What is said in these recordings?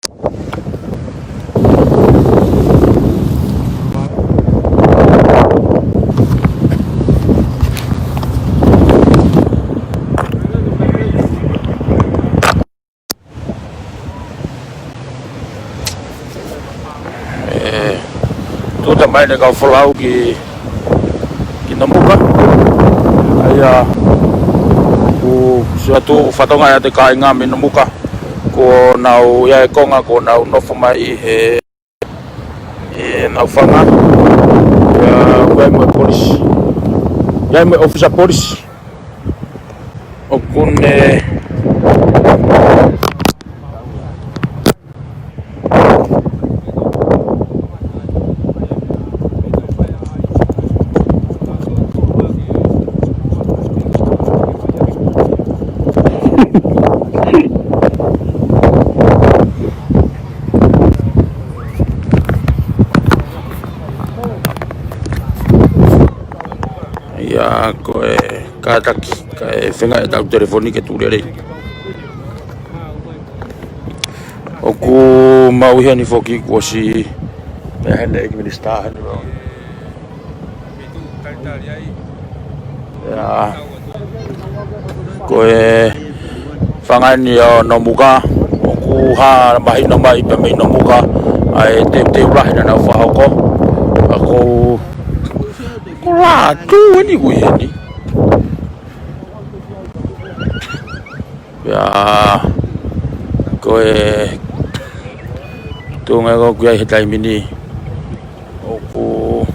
Tu também ne kau folau ki namuka aya ku suatu fatonga ya te kai ngami namuka ko nau ya konga ko nau no mai nau fanga ya vai mo polisi ya mo officer polisi o kunne ya ko kataki ka fenga ta telefoni ke tu rere o ku mau hiani foki ko si hele ek minister ya ko fangani yo nomuka o ku ha mai no mai pe mai nomuka ai te ula na fa ko ako Kula tu ni gue ni. Ya, koe tu ngai ko gue hitai mini. Oku.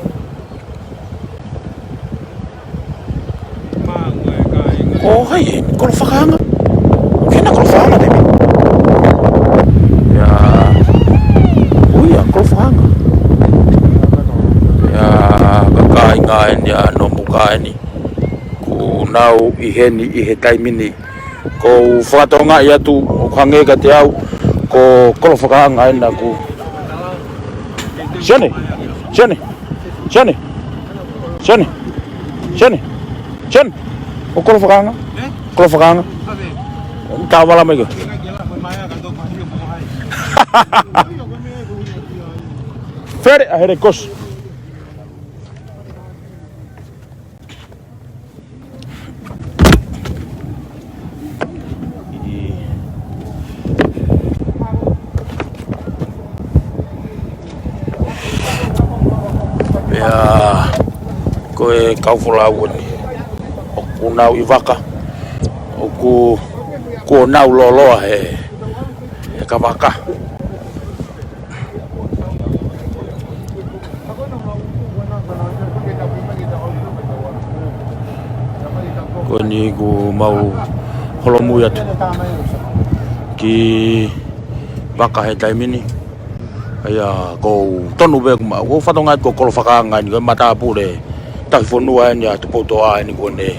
Oh hai, kau fakang. Kena kau fakang deh. Ya, oh ya kau fakang. Ngain ya no muka ni ku nau iheni ihetai mini ko fatonga ya tu khange ka tiau ko kol faka ngain na ku chane o kol faka ka wala me go fere ahere kos ya koe kau folau ni oku nau ivaka oku ko nau lolo he kavaka ko ni ku mau holomu ya ki vaka he taimini aya ko tonu be ma ko fatonga ko kol fakanga ni mata pure ta fonua ni atu poto a ni ko ne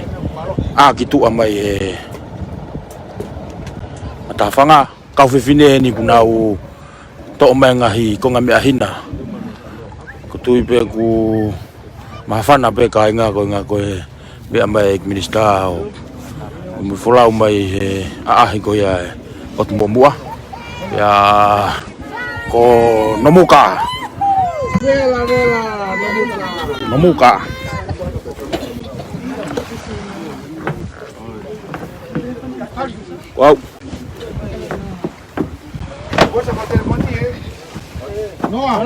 a kitu amai mata fanga ka fifine ni kunau to menga hi ko ngami ahina ko tu be ku mafana be ka nga ko be amai minister mo folau mai a ko ya ot momua ya ko nomuka nomuka wow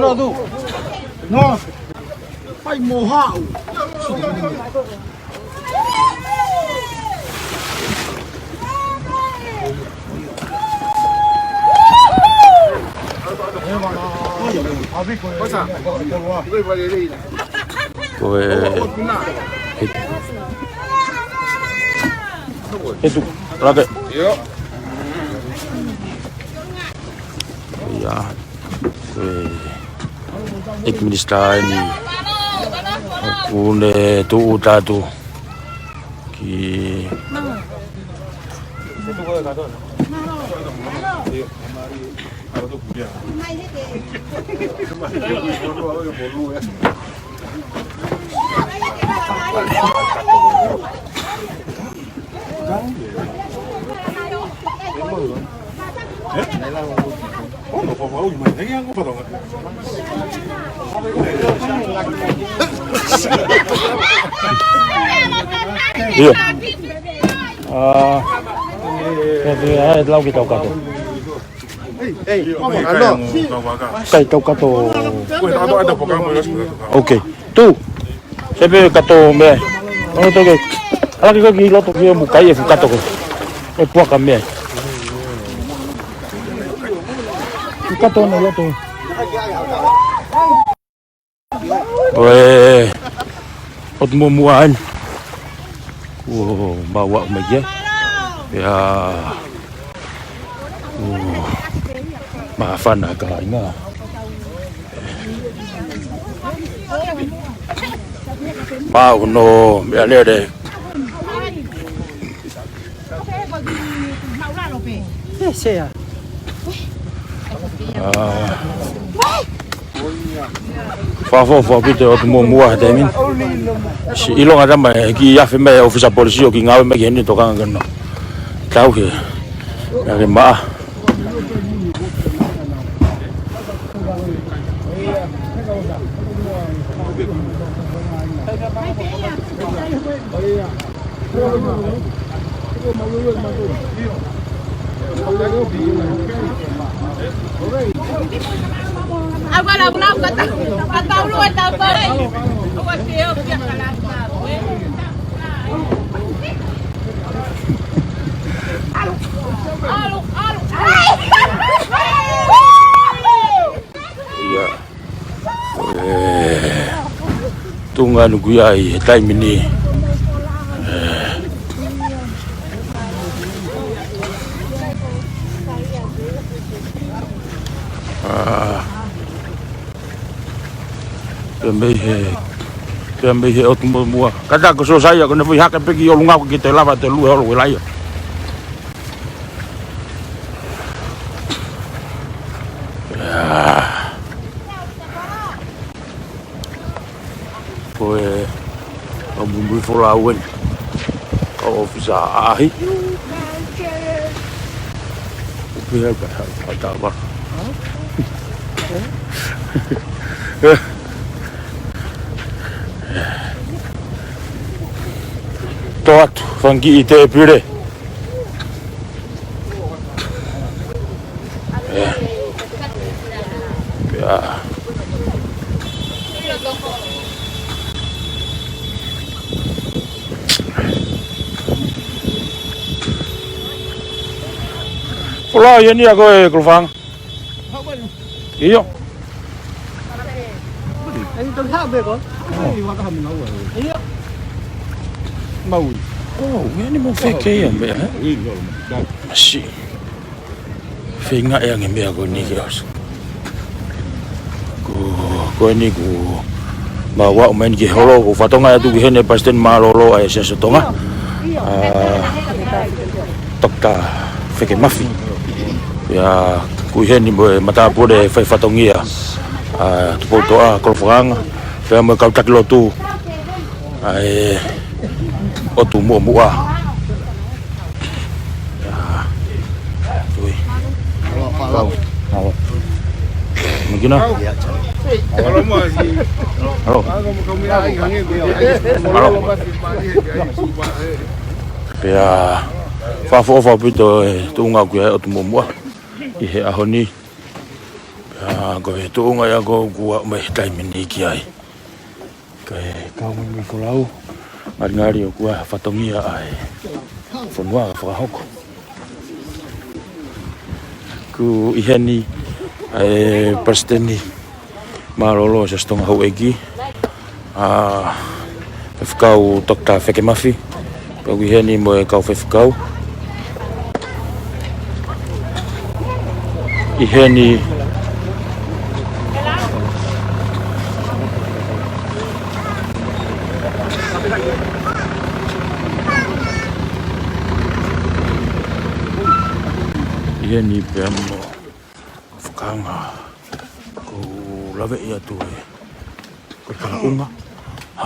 no tu no phải mồ hạo itu lagi ya administrar ni une tu utatu ki Iya. Jadi lau kita kau tu. Kai kau kau tu. Okay. Tu. Saya kata me. Kalau tu ke, kalau kita gila tu dia buka ye kata ko. Puak kami. Kata tu nak tu. Weh. Otmuan. Bawa meja. Ya. Maafan agak ingat. Mau no, biar dia deh. Saya. Fa bito otmuan deh min. Si ilong ada mai ki ya feme ofisa polisi o ki ngawe mai ni to kan kan. Tahu ke? Ya ke ma. Agora não kata lu ada bare. Aku kêu dia kalah. Alu. Iya. Tungan guyai time ini. Kami otmua. Kata ko saya ko na hak pergi olunga ko kita lava te lu holo wilayah. Koe bumbu folawen. Kau ofisa ahi. Biar kata apa? Tot fangi ite pire. Ya. Hola, ini aku Kulfang. Iyo. Anh tôi khác về có. Đi qua cái hầm nấu rồi. Mau. Ini mau fake ya, Mbak. Masih. Fake yang Mbak aku ni kios. Ko ini ku bawa main ke holo ku fatonga tu ke ne pasten malolo ay sa sotonga. Tokta fake mafi. Ya ku hen ni mata pode fai fatongia. Tu toa Kulfang. Pe mo kau tak lo tu. Ai otu mua. Ya. Tuh. Halo. Mungkin ah. Halo. Ya. Fa bito tunga ku otu mua. Ihe ahoni. Ya go tunga ya go gua mai time ni kiai. Kau ni kulau. Ngari aku fatongia ai. Fonwa fa ku ihani ai pasteni malolo sa stong hau egi. Fkau tokta feke mafi. Ku ihani mo kau fkau. Ihani ni pemo fkanga ku lave ia tu ku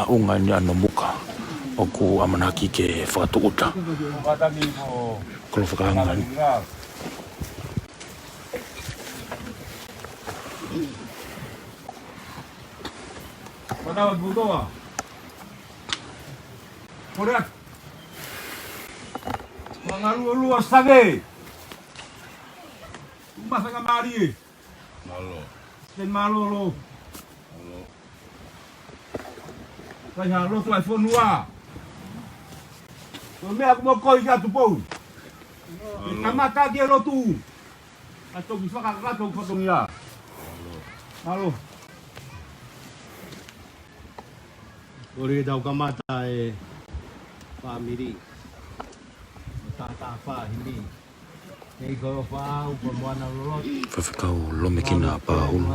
unga ni ano muka oku amanaki ke fatuuta kalau fkanga Padahal buto ah. Korea. Mga luwas sage. Masa nga mari. Malo. Ken malo lo. Malo. Kaya lo tu iPhone wa. Me aku mau koi ka tu pun. Kamata dia lo tu. Atau bisa kakak tu potong ya. Malo. Ori daw kamata family. Tata fa hindi. Ei go fa u pemwana lolot. Fafikau lomekina pa hulu.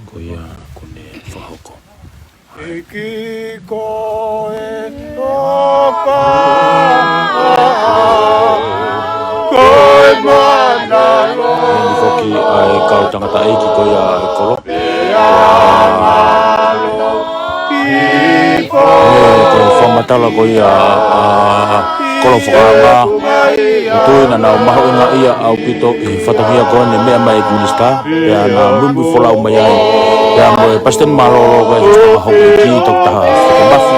Koya kone fahoko. Iki koe opa koe manalo. Ni foki ai kau tangata iki koya kolo. Ko famatala koya kolo fokanga. Itu na mahu nga iya au pito fatamia ko ne me mai minista ya na mumbu fola umayai ya mo pasten malolo ko sta ho ki tok ta fatamasi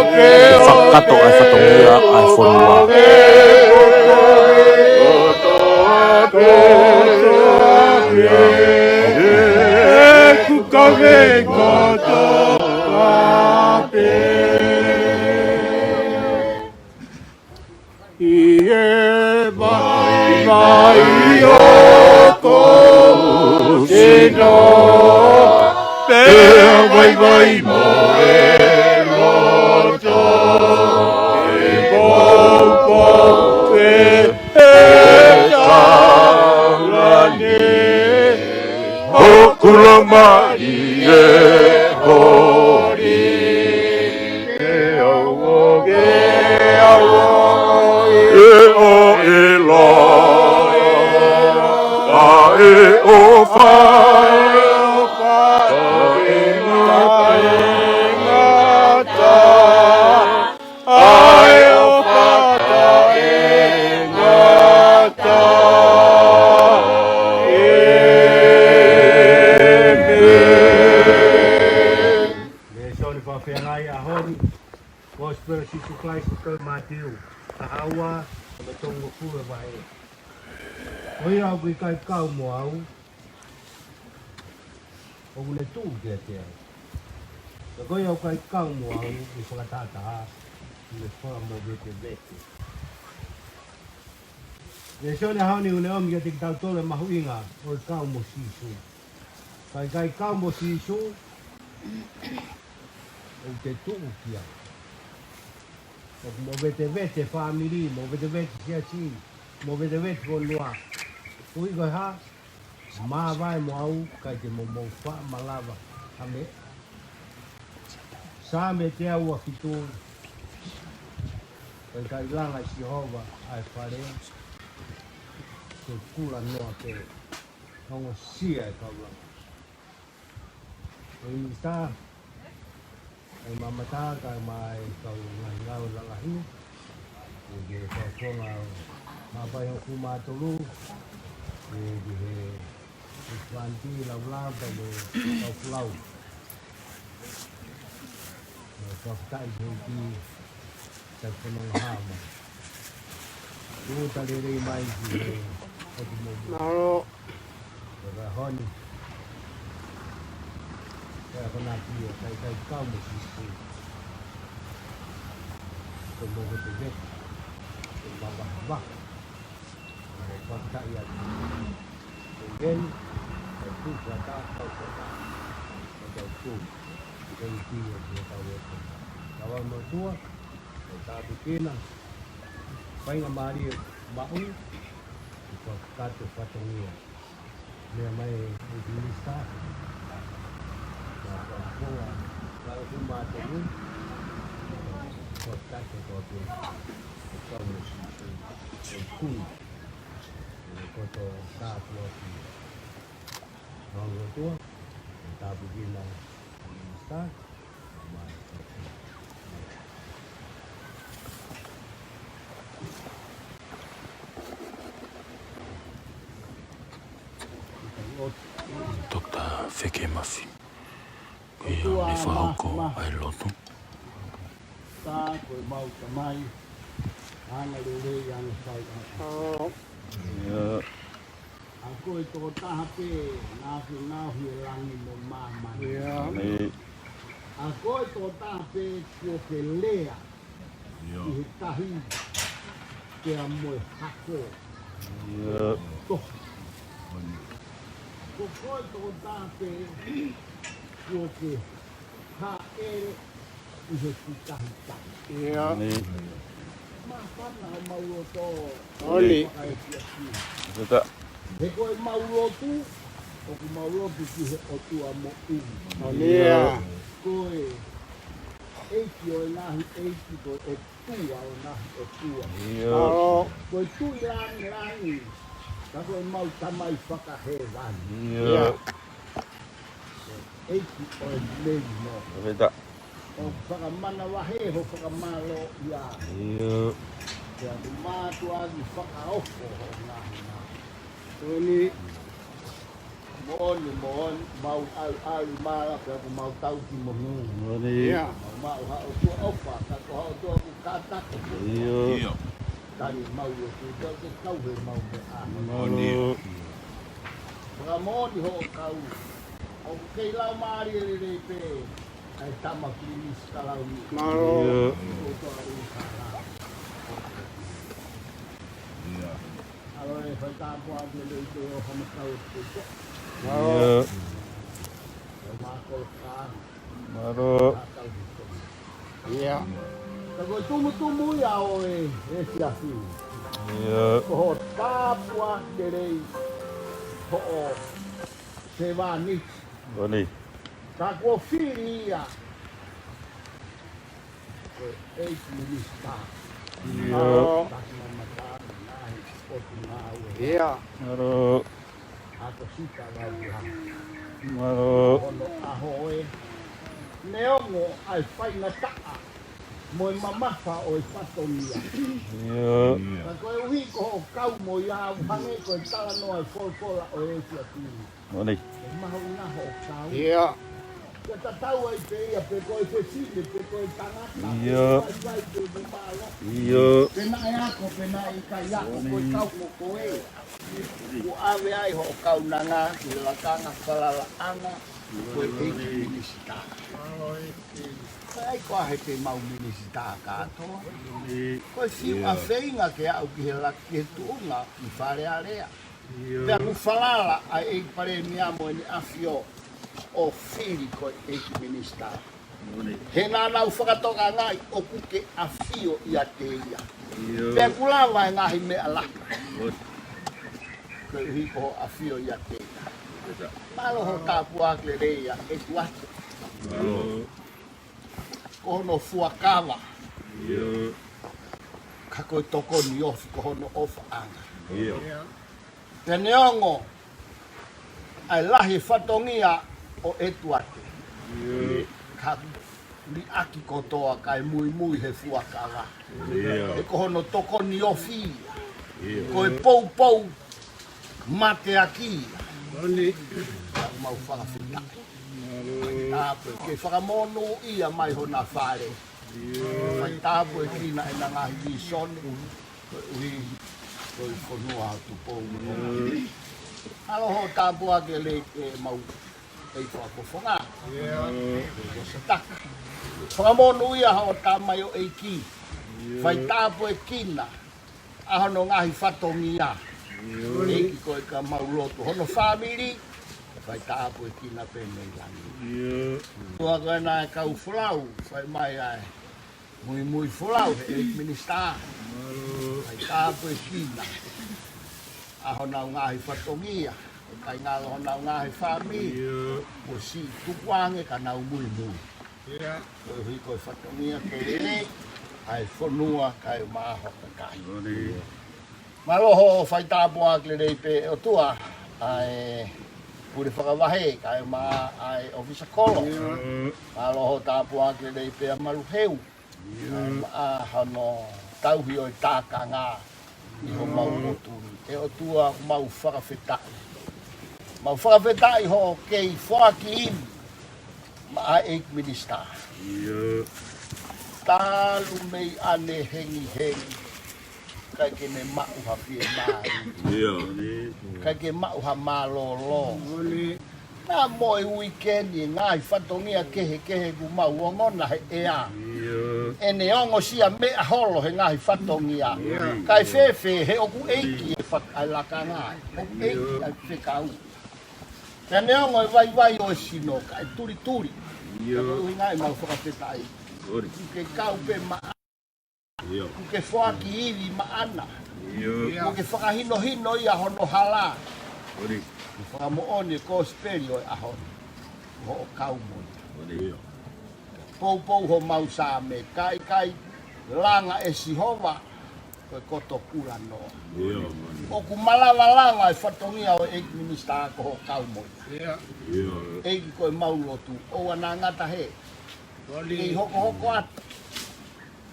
fakato ai fatamia iPhone wa ku kave koto ape Mai oko sino pe vai mo e roto e popo e tarane o kulomai e hori e o o fai Gospel situ Christ ke Matthew tahawa betong ku bae oi au kai kau mo au o le tu ke te ko au kai kau mo au i fata le fora mo bete le sone hauni une om ke tik tau tole mahuinga o kau mo sisu kai kau mo sisu o te tu kia mo vete family mo vete sia chi mo vete con loa ui go ha ma vai mo au kai te mo fa malava ame sa me te au fitu kai langa Jehova ai fare ko kula no te no sia ka la ui sta ai mamata ka mai kau ngau lalahi di konga apa yang kuma tolu di Iswanti lau pada pulau kau tak jadi terkenal hama tu tadi mai di naro berahoni saya pernah dia kai kau mesti semua betul bawah kau tak ya mungkin itu kata kau tu jadi dia tahu kalau mau tua kita bikin pai ngamari bau kau kata patungnya dia mai lista kalau cuma tu kota kota kau mesti cool kota tak lagi orang tua kita begini start Dokta Feke Mafi. Ia ni whahoko ai lotu. Tā koe mau ka mai. Ana rere ana whai ana. A koe tō taha pē, nāwhi e langi mo māmani. A koe tō taha pē kua ke lea. I he tahi ke a moe hako. Toh. Ko koe tō taha pē kua ke ha ere i he tutahi tahi. Mā whana o mauro tō. Oli. He koe maurotu, o ku maurotu ki he otua mo umi. Olia. Koe eiki o nahi eiki koe o tua o nahi o tua. Aro. Koe tui langi, ka koe mau tamai whakahe wani. Eiki o e mei no. O whakamana wahe ho whakamalo ia. Kia tu mātua ni whakaoko ho nahi nahi. Oli. Mooni, mau au mara pe aku mau tau ki mo ngu. Ia. Mau hao tua opa, ka ko hao tua ku kātako. Tani mau o tu tau ke kau he mau me āma. Waka mooni ho o kau. O kei lau maari e rei pe. Ai tama klinis kalau ni. Maro. O toa ui kāra. Alo e whai tāpua ake lei te o hamakau e te te. Maro. O mākol kāna. Maro. Mākau he te. Ia. Ka koe tumu ia o e si a whiu. Ko ho tāpua te rei ho o te wāniki. Ka kua whiri ia. Koe eiki minista. Ia. Tākina matāri nāhi otu ngā ue. Ia. Maro. Ako sika rau ha. Maro. Ono aho e. Neongo ai whaina taa. Mo e mamafa o e whatongia. Ia. Ka koe uhi ko ho kau mo ia uhange koe tala noa e wholpola o e tia tini. E maho ngaho o kau. Ia. Kia tatau ai pe ia pe koe pe sile, pe koe tangata. Ia. Pe koe pe bumala. Ia. Pena e ako, pena e kai ako, koe kau mo koe. Ko awe ai ho kau nanga, ki lakanga whalala anga, koe eiki minisita. Koe ai koa he te mau minisita kātoa. Koe whiu a whainga ke au ki he laki he tuunga, ki whare a rea. Pea ku whalala ai eiki pare mia mo ni awhio o whiri koe eiki minisita. He nā nau whakatoka ngai o kuke a whio i a te ia. Pea ku lawa e ngahi mea laka. Koe uhi ko a whio i a te ia. Malo ho tāpu ake reia e kuate. Ko hono fuakawa. Ka koe toko ni ofi ko hono ofa anga. Te neongo ai lahi whatongia o etuate. Ka li aki kotoa kai mui he fuakawa. E ko hono toko ni ofi. Koe pou mate aki. Mau whakawhitai. Tāpu ke whakamono ia mai hona whare. Whai tāpu e kina e na ngahi ki sone. Ui, koe whanua tu pou. Aloho tāpu ake le ke mau ei whakawhonga. Ko se taka. Whakamono ia hao tāmai o eiki. Whai tāpu e kina. Ahono ngahi whatongia. Eiki koe ka maulotu. Hono whamiri. Whai tāpu e kina pēnei langi. Tua koe nā e kau whulau, whai mai ai. Mui whulau he eik minista. Whai tāpu e kina. Aho nau ngāhi whatongia. Kai ngā ho nau ngāhi whami. O si tukuange ka nau mui. Koe hui koe whatongia te rere. Ai whanua kai māho ka kai. Maloho whai tāpu akle rei pe o tua. Ai pure whakawahe, kai mā ai ofisa kolo. Aloho tāpu ake rei pēr maruheu. Mā hano tauhi o i tāka ngā i ho mau moturi. E o tua mau whakawhetai. Mau whakawhetai ho kei whaki in ma a eik minista. Talu mei ane hengi hengi. Kai ke me mauha pie maari. Kai ke mauha malolo. Nā moe weekendi ngai whatongia kehe ku mau ongona he ea. E ne ongo sia mea holo he ngai whatongia. Kai whewhe he oku eiki e whakailaka ngai. Oku eiki ai whekau. Te ne ongo e vai o sino kai turi. Ui ngai mau whakapetai. Ke kau pe maa. Ke whaki iwi maana. Ke whakahino ia hono hala. Whakamoone ko speri o ahoni. Ho kau moni. Pou ho mau sa me. Kai langa e sihova. Koe koto kula noa. Oku malawa langa e whatongia o eik minista ko ho kau moni. Eiki koe mau lotu. Oua nā ngata he. Ei hoko atu.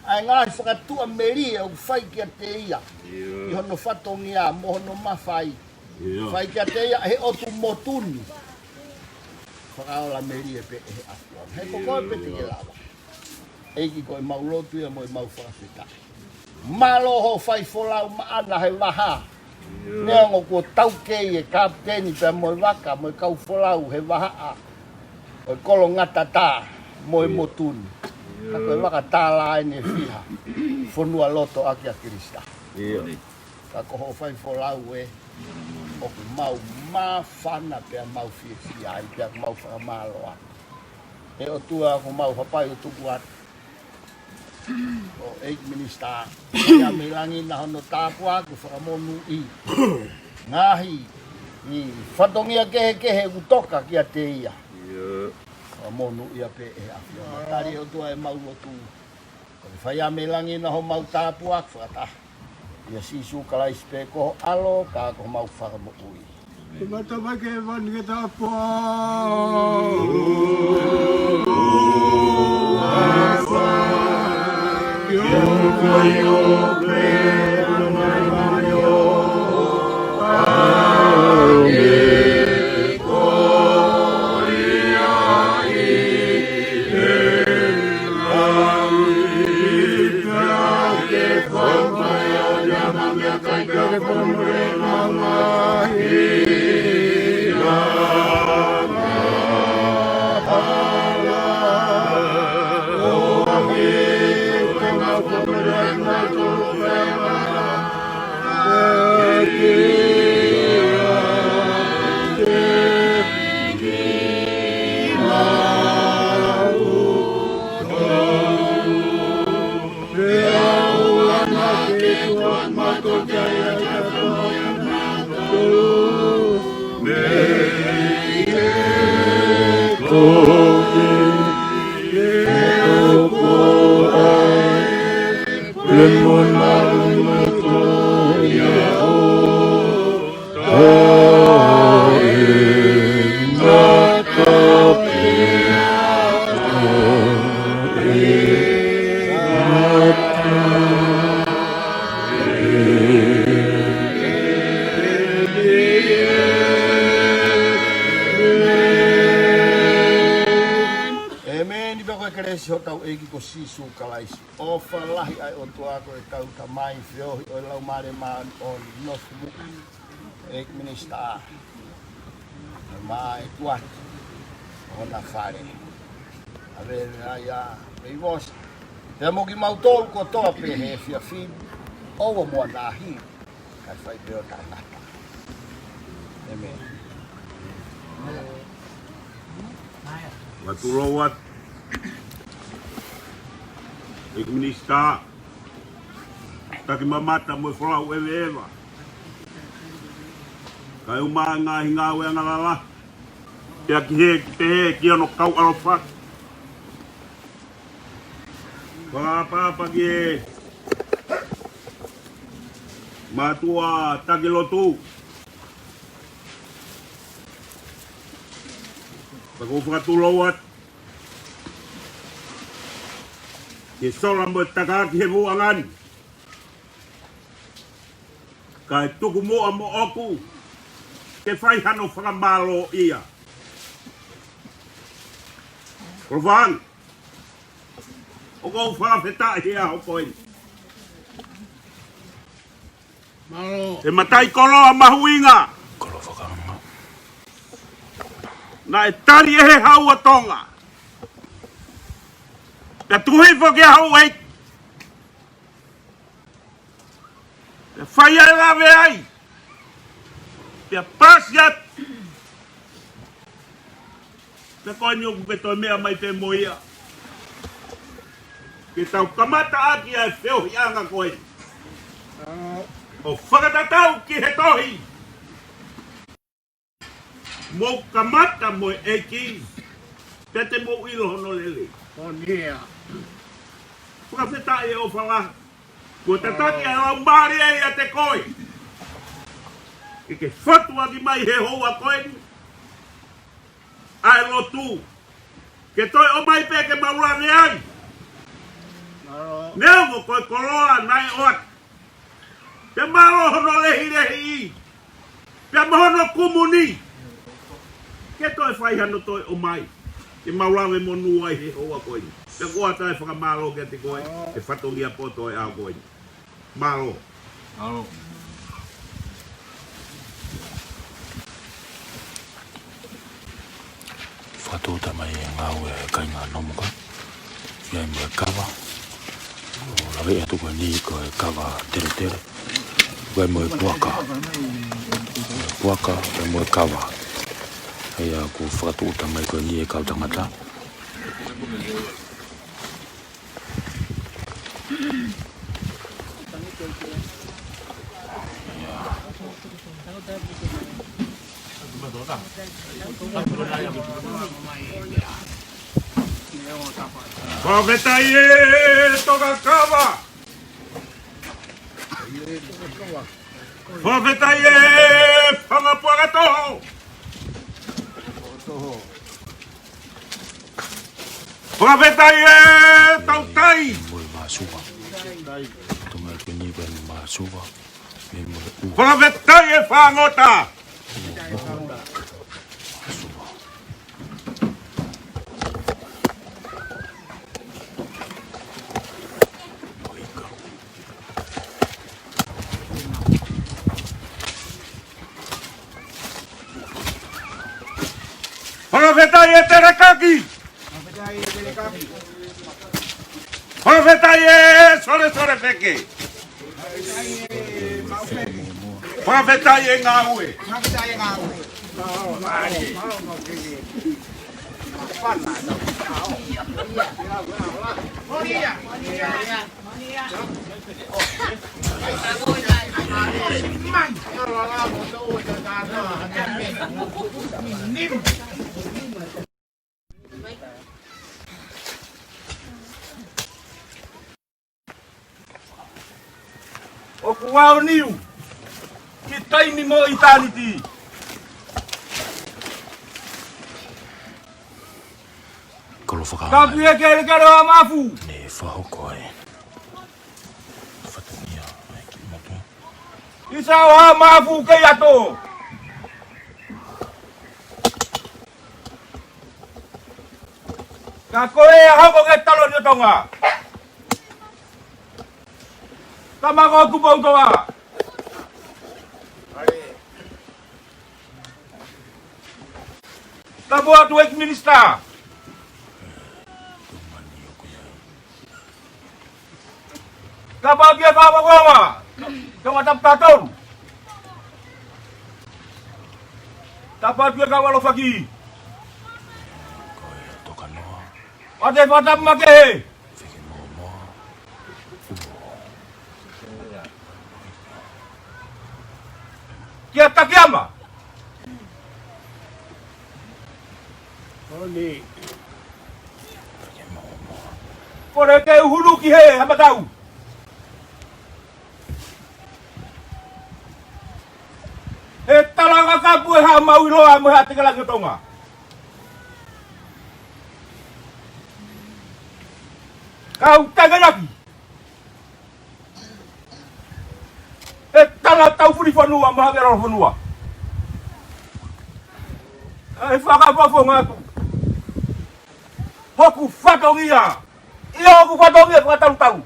Ai ngai whakatua meri e u whai kia te ia. I hono whatongia mo hono mawhai. Whai kia te ia he otu motuni. Whakaola meri e pe e afuan. He kokoe pe te ke lawa. Eiki koe mau lotu ia mo i mau whakawhita. Malo ho whai wholau maana he waha. Neongo kua taukei e kapteni pe mo i waka mo i kau wholau he waha. O i kolo ngata tā mo i motuni. Ka koe waka tāla ene whiha. Whonua loto aki a Kirista. Ka koho whai wholau e. Oku mau mawhana pia mau whia ai pia mau whakamaloa. E o tua ko mau hapai o tuku atu. O eik minista. Ia milangi na hono tāpu aku whakamonu i. Ngahi. I whatongia kehe utoka kia te ia. Monu ia pe e awhia. Matari o tua e mau lotu. Kore whaia milangi na ho mau tāpu aku whakata. Ia sisu kalai spe ko alo ka ko mau whakamo ui. Te mata mai ke van ke tāpu. Sisu kalaisi. O whalahi ai o tuako e tau ka mai whiohi o lau mare maan o North Eik Minista. Mai tuaki. Ona whare. A vere ai a pei wos. Te moki mau tolu ko toa pe he whia whin. Owa mua nā hi. Kai whai peo tai ngata. Eme. Watulowat. Eik Minista. Taki mamata mo whalau ewa. Kai umaa ngā hinga ue ngalala. Kia ki he, ki te he, ki ano kau alofak. Whakapapa ki he. Matua taki lotu. Pako whakatulowat. Ke sola mo taka ki he muangan. Kai tuku mua mo oku. ke whai hano whakamalo ia. Korofang, o kou whakawheta ia o koe. E matai koloa mahuinga. Kolo whakanga. Na e tari e he hau a tonga. Ka tuhi whake hau ei. Ka whai ai lawe ai. Ka pasiat. Ka koe nioku ke toi mea mai te moia. Ke tau kamata aki ai wheo hianga koe. O whakatatau ki he tohi. Mo kamata mo e ki. Tete mo ilo hono lele. Ponia. Whakawheta e o whala. Ko te taki a lau maari e a te koe. I ke whatua ki mai he hoa koe. Ai lo tu. Ke toi o mai pe ke maurane ai. Neo mo koe koloa nai oat. Te maro hono lehi lehi. Te mohono kumuni. Ke toi whai hano toi o mai. Te maurawe mo nuai he hoa koe. Te koa tai whakamaro ke te koe. Te whatongia poto e au koe. Maro. Alo. Whatuta mai e ngau e kai ngā nomuka. Iai mo e kawa. O lawe e tuku e ni ko e kawa tere tere. Koe mo e puaka. Puaka e mo e kawa. Hei a ku whakatuta mai ko e ni e kau tangata. Whawhetai e toka kawa. Whawhetai e whangapuanga toho. Whawhetai e tautai. Mo e māsua. Tunga e koe ni koe ni māsua. E mo e u. Whawhetai e whangota. Whawhetai e terakaki. Whawhetai e sore sore peke. Whawhetai e ngā ue. O kuau niu. Ki taimi mo eternity. Kolo whakanga. Ka pia kere kere a mafu. Ne whahoko e. Whatungia. Ai ki motu. Isa o ha mafu kei ato. Ka koe a hoko ke talo ni o tonga. Tamago kupa utoa. Taboa tu ex-minister. Kapag dia kawa-kawa. Kawa taptaton. Tapad dia kawa lo fagi. Koe toka noa. Ate fatap make. Whiki moa moa. Kia takiama. Oni. Whiki moa moa. Kore ke uhuru ki he hamatau. E talanga kapu e ha mau iloa mo ha te kalanga tonga. Kau taganaki. E tala tau furi whanua mo ha wera whanua. Ai whakapofonga tu. Hoku whatongia. Ia hoku whatongia whakatautau.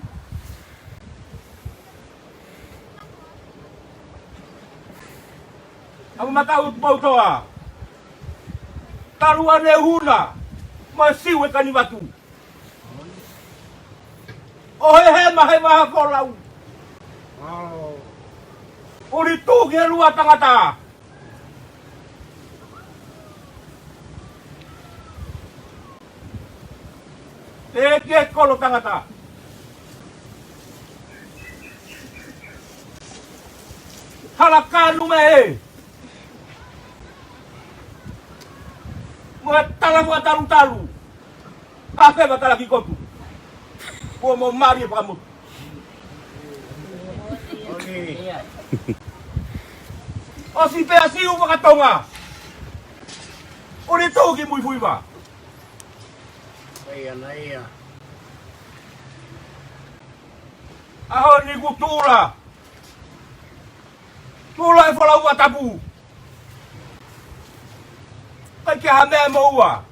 Aku matau pautoa. Tarua ne huna. Masiu e kani watu. O he maha kolau. Uri tu ke lua tangata. Ke kolo tangata. Halakanu me. Tala mo talu-talu. Ake ba talaki ko tu? Ko mo mari pa mo. O si pe asiu makatonga. Uri to gi muy ba. Iya. Aho ni kutura. Tula e fola ua tabu. Kai ke hame mo ua.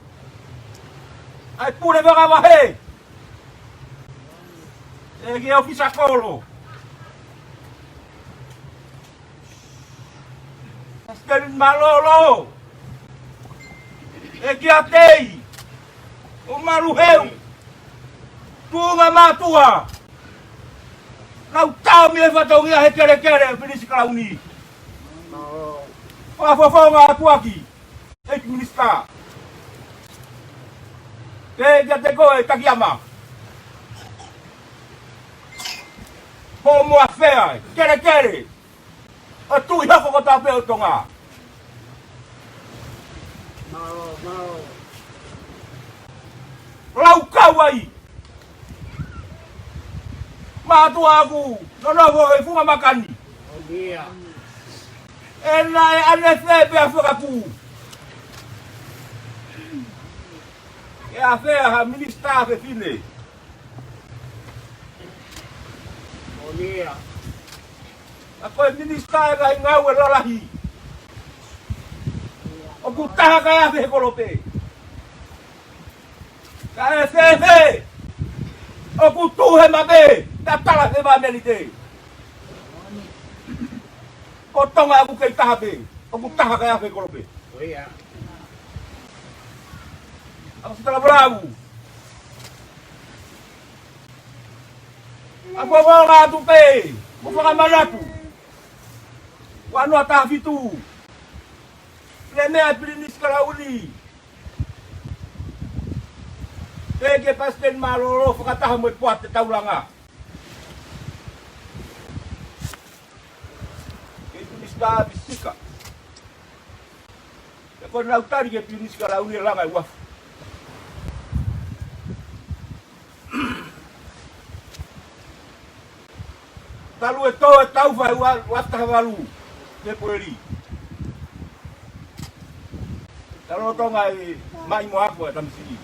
Ai pure vaga vahe. E ke ofisa kolo. Askerin malolo. E ke atei. O maruheu. Tunga matua. Nau tau mi e whatongia he kere pinisi kalauni. Whafonga atuaki. Ek minista. Ke ja te koe Takiyama. Homo afea, kere. O tui hako ko tape o tonga. Lau kawai. Matua aku, nono e funga makani. Enai anefe pe afukaku. E a fea ha minista fe fine. Ako e minista e gai ngau e lolahi. O kutaha kai a fe kolope. Ka e fe. O kutuhe mabe. Ta tala fe ba melite. Ko tonga aku kei taha be. O kutaha kai a fe kolope. Ako setelah bravo. Ako mga tupe. Mga malatu. Wano atafitu. Preme at prinis kalauli. Pege pasten malolo. Fakatahan mo'y puat at taulanga. Ito nista bisika. Ako nautari ke prinis kalauli lang ay waf. Talu e tau vai wata walu te poeri. Talu tonga e mai mo ako e tamsigi.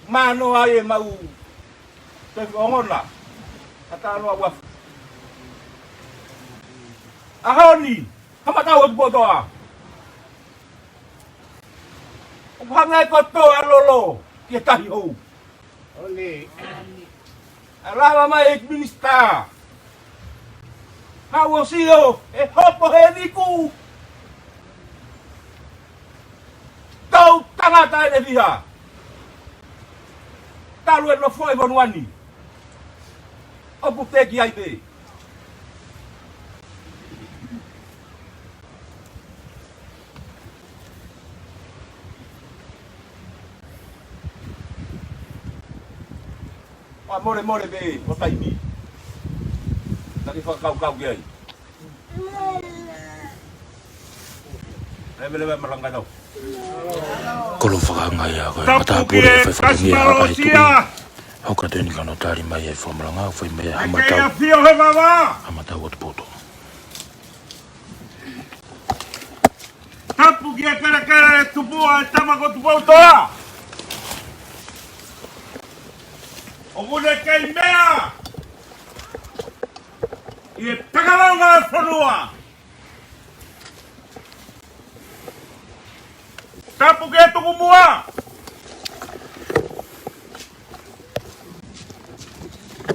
Mano ai mau te ongona. Ata no waf. Ahoni, hamata o botoa. O hangai ko to alolo, ke tahi ho. Alava mai minista. Hawosio e hopo hediku. Tau tangata e viha. Talu e no foi vonuani. O puteki ai be. More be, o taimi. Taki whakakau ki ai. Lebe maranga tau. Kolo whakangai a koe. Tapu ki e kasmarosia. Hau ka tēni kano tāri mai e whamaranga. Whai mai e Kei a hamatau. fio he wawa. Hamatau o te poto. Tapu ki e kere tupua e tamako tupau toa. O mune kei mea. I e takalaunga e whanua. Tapu ke tuku mua.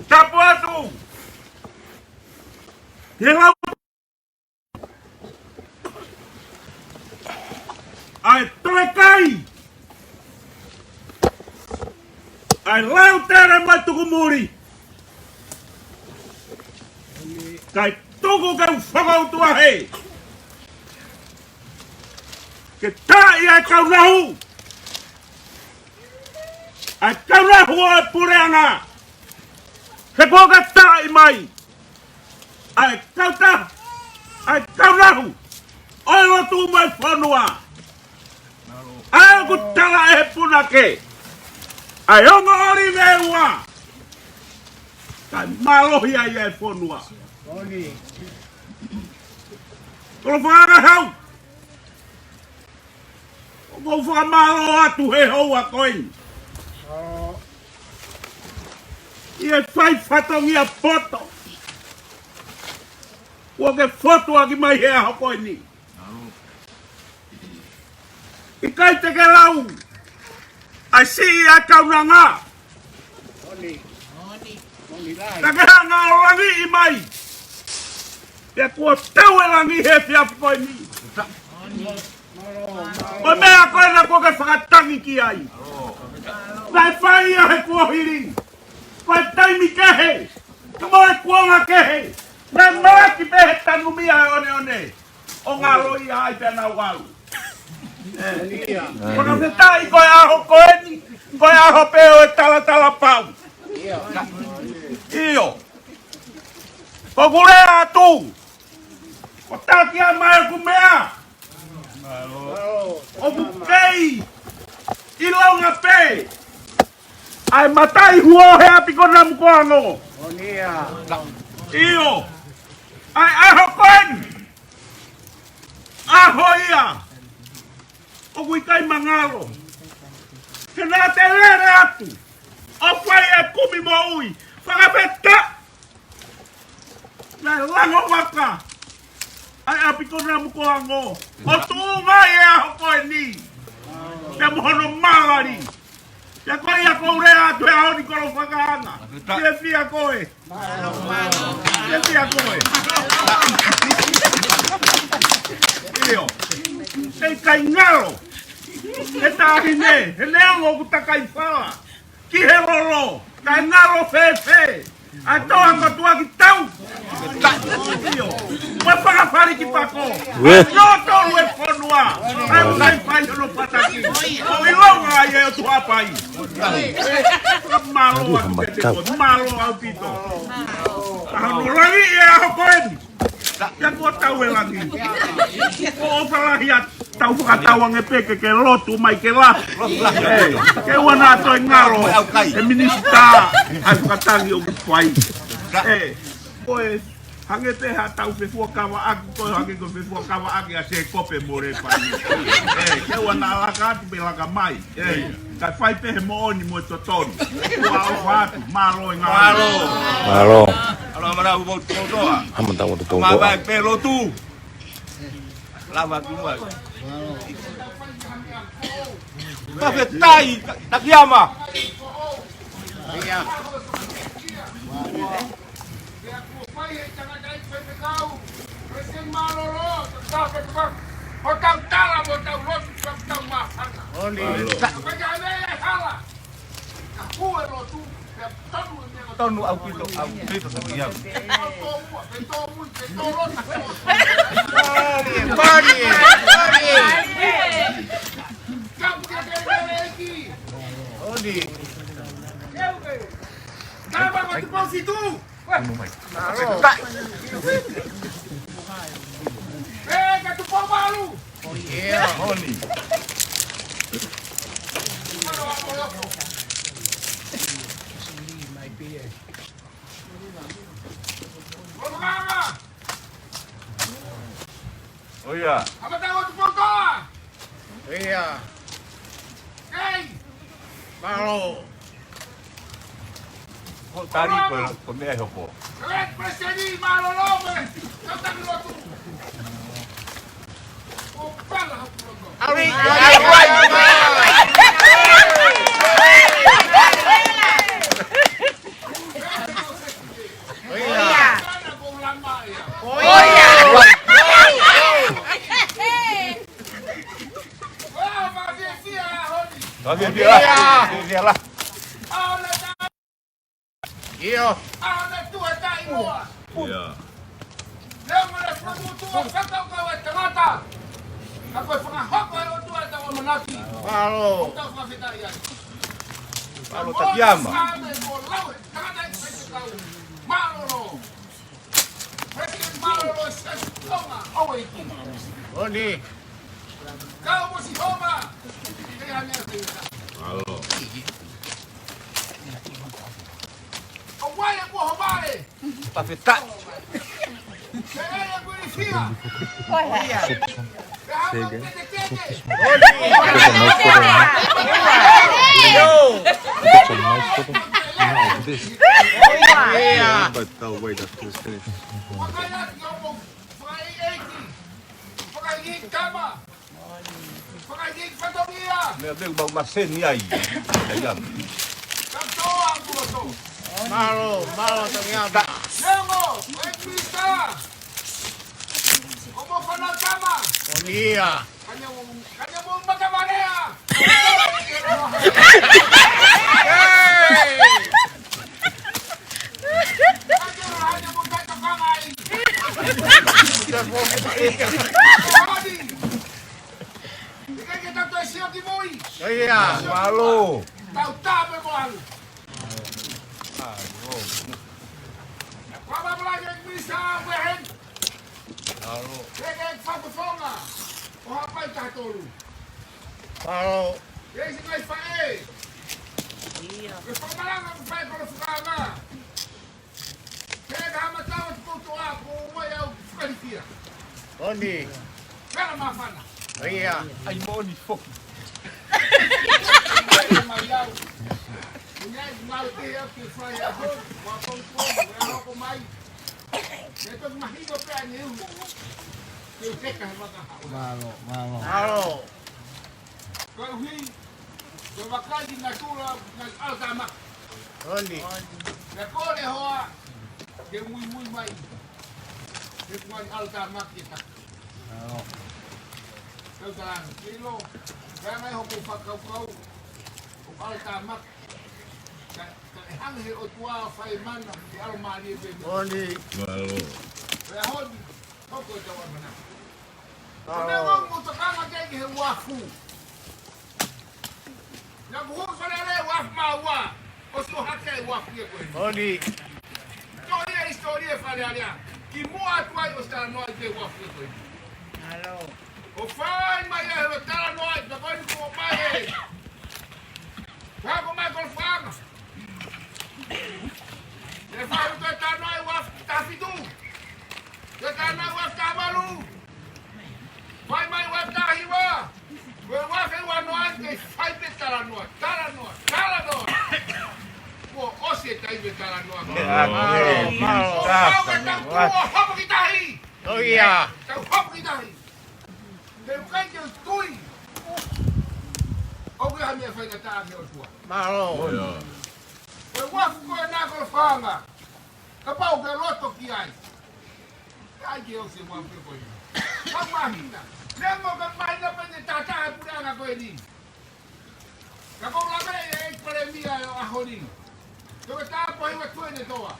Tapu atu. Yang ai toe kai. Ai lau tere mai tuku muri. Kai tuku ke whakautua hei. Ke tai ai kau nahu. Ai kau nahu o e pureanga. He koka tai mai. Ai kau ta. Ai kau nahu. Oi lo tu mai whanua. Ai ku tala e he puna ke. Ai ongo ori meua. Kai malohi ai e whanua. Kolo whanga hau. Kau whamalo atu he hou a koin. Ia whai whatongi a poto. Ua ke whoto aki mai he a koini. I kai te ke lau. Ai si a kaunanga. Ta ke hanga o rangi i mai. Ia kua tau e rangi he whia koini. O mea koe na koe whakatangi ki ai. Nai whai ia he kua hiri. Koe taimi kehe. Ka moe kuonga kehe. Nai maraki pehe tanu mia e one one. O ngā roi ai pēnā walu. Kono te tai koe aho koe ni. Koe aho peo e tala tala pau. Iyo. Ko kure atu. Ko taki a mai ku mea. O bukei I launga pe ai matai huo he api kona mkoango iyo ai aho koen aho ia o kuikai mangalo kena te lere atu o kwai e kumi mo ui whakapeta na lango waka ai api kona mkoango o tuunga e aho koen ni te mohono malari. Ia koe ia koure atu e aoni koro whakaanga. Ia fia koe. Ia fia koe. Iyo. Ei kai ngaro. E tahine. He leongo ku takai whala. Ki he roro. Kai ngaro fe. Ai toa kotua ki tau. Iyo. Ue whakawhari ki pako. No tolu e whanua. Ai ukai whai hono pataki. O ilonga ai e o tuhapai. Malo aku pete koe. Malo au pito. Ahano rangi e aho koeni. Ia kua tau e rangi. Ko opalahi a tau whakatawang e peke ke lotu mai ke la. Ke wana ato e ngaro. E minista. Ai whakatangi o kuwhai. Koe. Hange peha tau whewhua kawa aki, koe hange ko whewhua kawa aki a se kope more pai. Ke wana alaka atu pe laka mai. Kai whai pehe mo oni mo e totonu. Kua o whatu, malo e ngā. Malo. Alo amara u mo toa. Haman tau tu Ma tu. ba pe lo tu. Lava tu mai. Ba fe tai takiama. Tonu au pito takiama. Oh ya. Apa tahu tu foto? Iya. Hey. Malo. Oh tari ko me ho po. Kalian presidi malo lobe. Kata dulu tu. Oh, pala. Ari, Okey, biarlah. Iyo. Ana tua tai moa. Ya. Leo mana produto kata kau tangata. Ako pangahako ay tua tawa manaki. Malo. Kau mafita ya. Malo takiama. Malo. Malo sa toma. Oiki. Oni. Kau mo si Homa. Kaya niya tingin. Halo. Away ako Homare. Pafita. Kaya ako ni Fia. Olha. Kaya Meu bang masen ni ai. Ayam. Malo ternyata. Iya. Kanya mo magkamanea. Kanya mo magkakamay. Ikaw kita to siya di mo. Iya. Malo. Tahu-tahu mo ang. Kwaba lagi ang misa wehen. Malo. Kaya fabufonga. O hapay tatolo. Malo. Yes, ngay fae. Iya. Gusto mo lang ang fae ko fukanga. Kaya hamatawat ko to ako wayaw fukalifia. Oni. Kaya mafana. Iya. Ai mo ni fok. Kaya mayaw. Kunyay mau tiya ki fae ako. Wapong ko, wala ko may. Ito mahigop pa niyo. Kaya Malo. Kalau ini, coba kaji natura nag-altamak. Oni. Nakole hoa, ke muy mai. Ke kuan altamak kita. Kau tahan, kilo. Kaya may hukong pagkaw-kaw. Kung altamak. Hang he otwa faiman di almani be. Oni. Halo. Kaya hod, hoko jawan mana. Malo. Nangong mo takanga kay he wafu. Nabuhos pa na waf mawa. Oso hakay waf ye ko. Oni. Historia falharia. Que moa tu aí está nós de waf ye ko. Malo. O fai mai e tá nós, da coisa com mai. Vago mais com fama. Le fai o tá nós waf tá fidu. Tá nós waf tá malu. Vai mai waf tá riwa. Waf é o nós que fai betar nós. Tá nós. Pô, você tá aí betar nós. Malo. Vamos kita aí. Oh iya. Vamos kita aí. Tem um cara que eu estou. Ou a minha filha está aqui hoje. Malo. Ya. Eu vou ficar na golfanga. Kapau garoto que ai. Ai que eu sei uma coisa. Kamahina. Lemo kamahina pa ni tata pura na ko ini. Kapau la be e premia a hori. Eu estava por aí tu ne toa.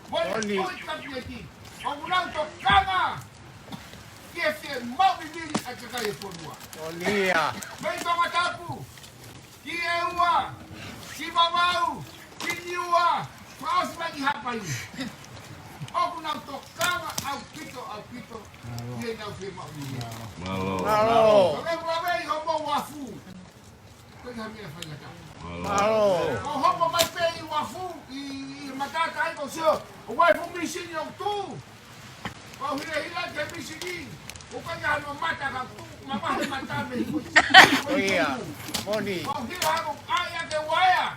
Boni. Oi kapiti. Ang ulang to kanga. Que se mau vivir a cacaia por rua. Oni ya. Vem para Matapu. Que é uma. Que babau. Que niua. Próxima de rapaz. Ou não tocava ao pito. E não foi mau vivir. Halo. Malo. Também para ver roubou o afu. Coisa minha filha cá. Malo. O roubo mais bem o afu. E matar cai com o senhor. O waifu me ensinou tu. O hila que me ensinou. O kanya no mata ka mamah mata me. Oh iya. Oni. O hila ko aya ke waya.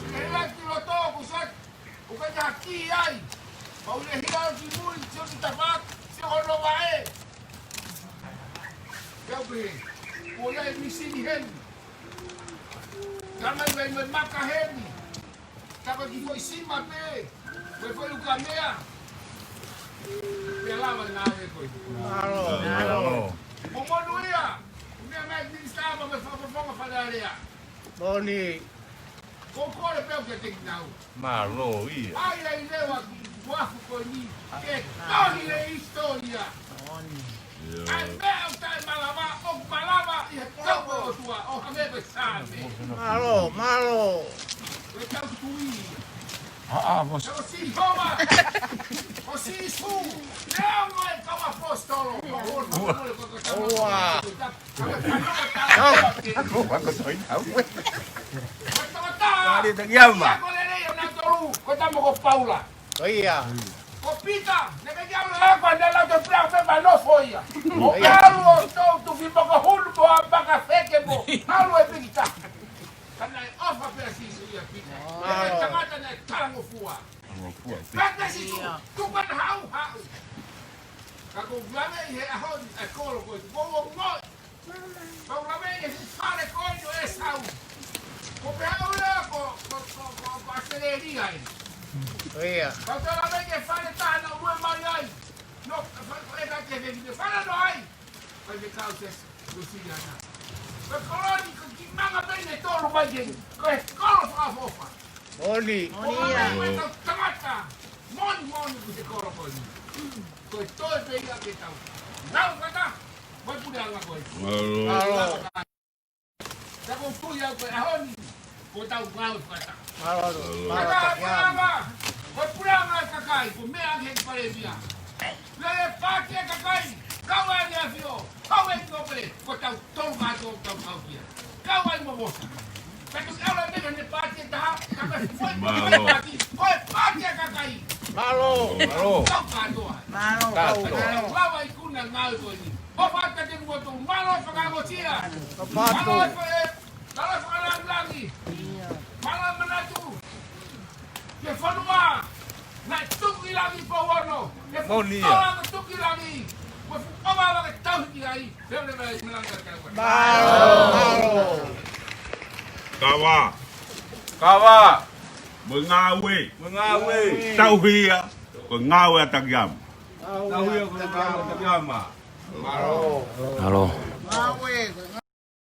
Hila ki lo to ko sat. O kanya ki ai. O hila ki mui se o tapak se o no bae. Kau be. O ya mi sini hen. Kama me maka hen. Kapa ki foi cima pe. Foi o camea. Pela na ave coi. Malo. Momonuia. Minha Prime Minister ma me whakafonga whanarea. Moni. Kōkore pēo ke te kinau. Malo, ia. Ai ai lewa ki wafu ko ni. Ke toni le historia. Ai mea o tai malama, o malama i he taupo o tua, o hamebe sāne. Malo. E tau tui. Vos. O si homa. O si su. Leo mai kawa postolo. Ua. Kali tak yama. Ko le rei o na toru, ko tamo ko Paula. Ia. O pita, ne me llamo la agua de la de plaza para no folla. O algo todo tu vivo con hulbo a paga feque mo. Algo é pita. Kana ofa pesi ia pita. Ne tamata ne tango fua. Pata si tu kan hau. Kako glame he ahon a kolo ko. Go mo. Ko glame e fare coño e sau. Ko pe ahora ko acelería. Ia. Quando ela vem que fala, tá, não é mais aí. Não, fala que vem, fala não aí. Vai ver causas do Siriana. Mas colônia, que manga bem de todo vai ver. Que colo a fofa. Moni. Moni, não tamata. Moni, que colo foi. Que todo bem aqui tá. Não, tá. Vai por ela coisa. Malo. Tá com tu e a Rony. Botar o grau para tá. Malo. Vai puranga kakai, ko me ange parecia. Le pati kakai, kau ai afio. Kau ai no pre, ko tau tonga tau kia. Kau ai mo bosa. Pero ela me ne pati ta, kakai foi pati. Ko pati kakai. Malo. Kau ka doa. Malo. Lava i kuna ngai ko ni. O pata te mo tu malo fa ka tia. Pato. Malo fa langi. Malo manatu. Ke whanua, nai tuki langi pauano. Ke whanua tuki langi. Ke whanua ke tauhiki ai. Reo le mai melanga kau. Malo. Kawa. Mengawe. Tauhia. Mengawe tagyam. Tahu yang kau tak yama. Malo. Halo. Ngawe.